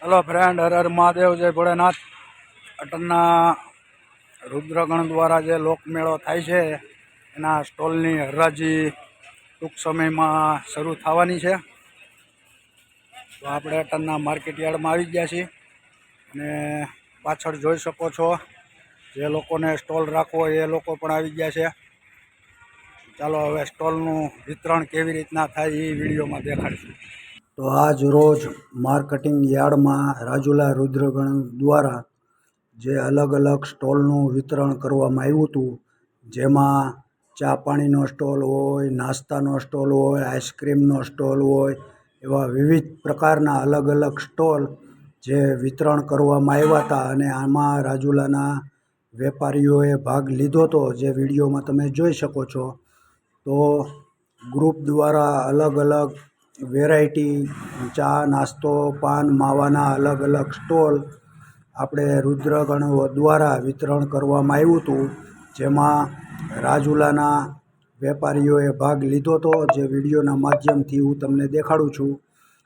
Hello friend, हर हर महादेव, जय भोलेनाथ। अटनना रुद्रगण द्वारा जो लोकमेळो थाय छे एना स्टॉलनी हराजी टूंक समयमां शरू थवानी छे। तो आपणे अटनना मार्केट यार्डमां आवी गया छीए अने पाछळ जोई शको छो जे लोकोने स्टॉल राखवो ए लोको पण आवी गया छे। चालो हवे स्टॉलनुं वितरण केवी रीतना थाय ए विडियोमां देखाडीशुं। तो आज रोज मार्केटिंग यार्ड में राजुला रुद्रगण द्वारा जे अलग अलग स्टॉलनु वितरण करवामां आव्युं हतुं, जेमां चा पाणीनो स्टॉल होय, नाસ્તાનો स्टॉल होय, आइस्क्रीमनो स्टॉल होय, एवा विविध प्रकारना अलग अलग स्टॉल जे वितरण करवामां आव्या हता। अने आमां राजुलाना वेपारीओए भाग लीधो तो, जे विडियोमां तमे जोई शको छो। तो ग्रुप द्वारा अलग अलग वेरायटी चा, नास्तो, पान, मावाना अलग अलग स्टॉल આપણે रुद्रगण द्वारा वितरण करवामां આવ્યું હતું, જેમાં રાજુલાના વેપારીઓએ ભાગ લીધો હતો, જે વિડીયોના માધ્યમથી હું તમને દેખાડું છું।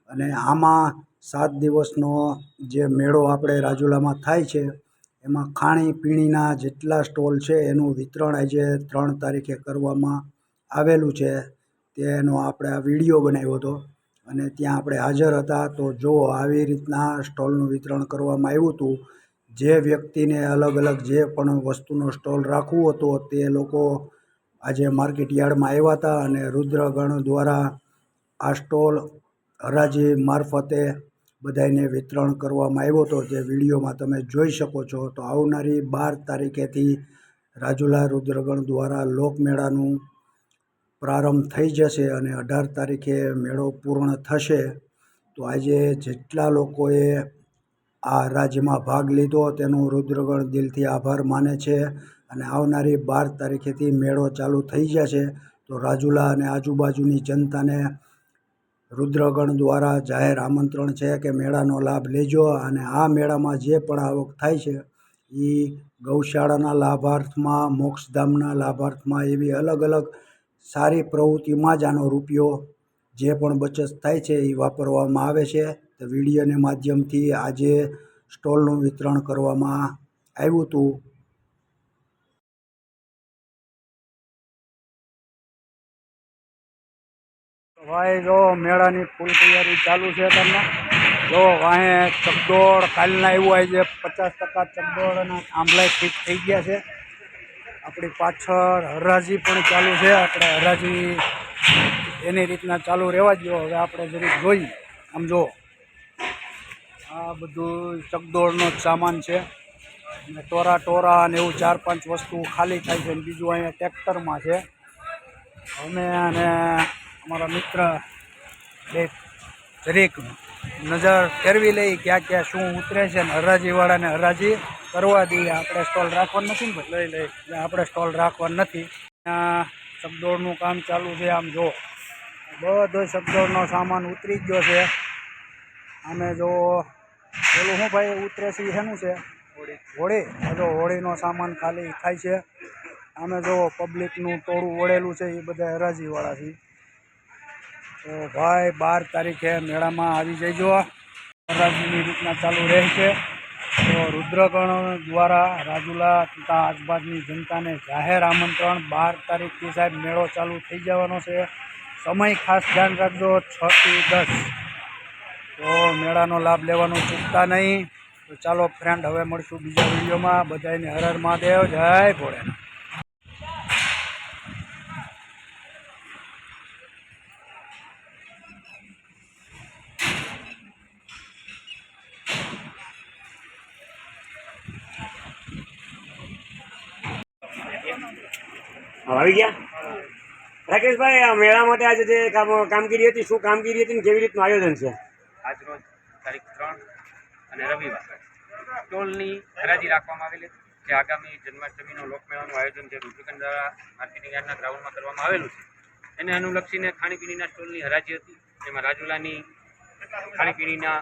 અને આમાં 7 દિવસનો જે મેળો આપણે રાજુલામાં થાય છે એમાં ખાણીપીણીના જેટલા સ્ટોલ છે એનું વિતરણ આજે 3 તારીખે કરવામાં આવેલું છે। તેનો આપણે આ વિડીયો બનાવ્યો હતો અને ત્યાં આપણે હાજર હતા। તો જો આવી રીતના સ્ટોલનું વિતરણ કરવામાં આવ્યું હતું। જે વ્યક્તિને અલગ અલગ જે પણ વસ્તુનો સ્ટોલ રાખવો હતો તે લોકો આજે માર્કેટ યાર્ડમાં આવ્યા હતા અને रुद्रगण દ્વારા આ સ્ટોલ હરાજી મારફતે બધાને વિતરણ કરવામાં આવ્યો હતો, જે વિડીયોમાં તમે જોઈ શકો છો। તો આવનારી 12 તારીખેથી રાજુલા रुद्रगण દ્વારા લોકમેળાનું प्रारंभ थई जशे अने 18 तारीखे मेळो पूर्ण थशे। तो आजे जेटला लोकोए आ हराजीमां भाग लीधो तेनो रुद्रगण दिलथी आभार माने छे। अने आवनारी 12 तारीखेथी मेळो चालू थई जशे। तो राजुला अने आजुबाजुनी जनताने रुद्रगण द्वारा जाहेर आमंत्रण छे के मेळानो लाभ लेजो। अने आ मेळामां जे पण आवक थाय छे ई गौशाळाना लाभार्थमां, मोक्षधामना लाभार्थमां एवी अलग अलग सारी प्रवृत्तिमां ज आनो रूपियो जे पण बचत थाय छे ए वापरवामां आवे छे। तो विडियोने माध्यमथी आजे स्टॉलनुं वितरण करवामां आव्युं हतुं। भाई जो मेळानी फूल तैयारी चालू छे तमने जो वाहे चकडोळ कालना आव्युं आजे 50% चकडोळ अने आंबलाय फिट थई गया छे। अपनी पाछळ हराजी पण चालू है। अपने हराजी एनी रीतना चालू रहेवा दो। हवे आपणे जरीक जोई आम जो आ बधुं चकडोळनो सामान छे, टोरा टोरा ने एवुं 4-5 वस्तु खाली थाय छे। बीजुं अहींया ट्रेक्टरमां छे। अमे अने अमारा मित्र बे जरीक नजर फेरवी लई क्या क्या शुं उतरे छे। हराजीवाळाने हराजी करवा दीए। આપણે સ્ટોલ રાખવાનો નથી ને ભાઈ, લઈ આપણે સ્ટોલ રાખવાનો નથી। ચકડોળનું કામ ચાલુ છે। આમ જો બધો ચકડોળનો સામાન ઉતરી ગયો છે। આમે જો પેલું શું ભાઈ ઉતરે છે શેનું છે? હોળી। જો હોળીનો સામાન ખાલી થાય છે। આમે જો પબ્લિકનું ટોળું વળેલું છે, એ બધા હરાજીવાળા છે। તો ભાઈ 12 તારીખે મેળામાં આવી જજો। હરાજીની રીતના ચાલુ રહેશે। तो रुद्रगण द्वारा राजुला तथा आजबाजनी जनता ने जाहेर आमंत्रण 12 तारीख थी साहेब मेळो चालू थई जवानो छे। समय खास ध्यान राखजो 6 થી 10। तो मेळानो लाभ लेवानो चूकता नहीं। तो चालो फ्रेंड, हवे मळशुं बीजा विडियोमां। बधाने हर हर महादेव, जय भोलेनाथ। આવી ગયા રાકેશભાઈ, આ મેળા માટે આજે જે કામગીરી હતી, શું કામગીરી હતી ને કેવી રીતનું આયોજન છે? આજ રોજ તારીખ 3 અને રવિવાર સ્ટોલની હરાજી રાખવામાં આવેલી હતી, જે આગામી જન્માષ્ટમીનો લોકમેળાનું આયોજન જે રૂદ્રગણ દ્વારા માર્કેટિંગ યાર્ડના ગ્રાઉન્ડમાં કરવામાં આવેલું છે, એને અનુલક્ષીને ખાણીપીણીના સ્ટોલની હરાજી હતી। જેમાં રાજુલાની ખાણીપીણીના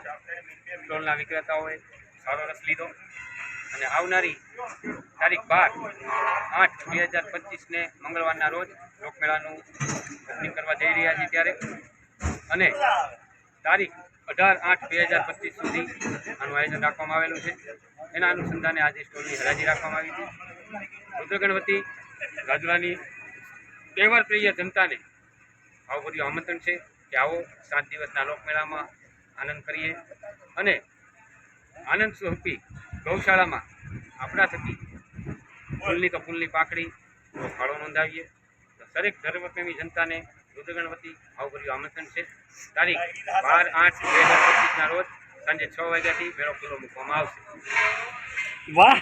સ્ટોલના વિક્રેતાઓએ સારો રસ લીધો અને આવનારી તારીખ 12/8/2025 ને મંગળવારના રોજ લોકમેળાનું ઓપનિંગ કરવા જઈ રહ્યા છીએ ત્યારે, અને તારીખ 18/8/2025 સુધી આનું આયોજન રાખવામાં આવેલું છે. એના અનુસંધાને આજે સ્ટોલની હરાજી રાખવામાં આવી હતી. રુદ્રગણપતિ રાજુલાની તહેવાર પ્રિય જનતાને આવું બધું આમંત્રણ છે કે આવો 7 દિવસના લોકમેળામાં આનંદ કરીએ અને આનંદ સ્વરૂપી ગૌશાળામાં આપણા થકી ફૂલની તો ફૂલની પાકડી ફાળો નોંધાવીએ. તો દરેક ધર્મપ્રેમી જનતાને રુદ્રગણપતિ આવું બધું આમંત્રણ છે. તારીખ 12/8/2025 રોજ સાંજે 6 વાગ્યાથી મેળો ખુલ્લો મૂકવામાં આવશે. વાહ.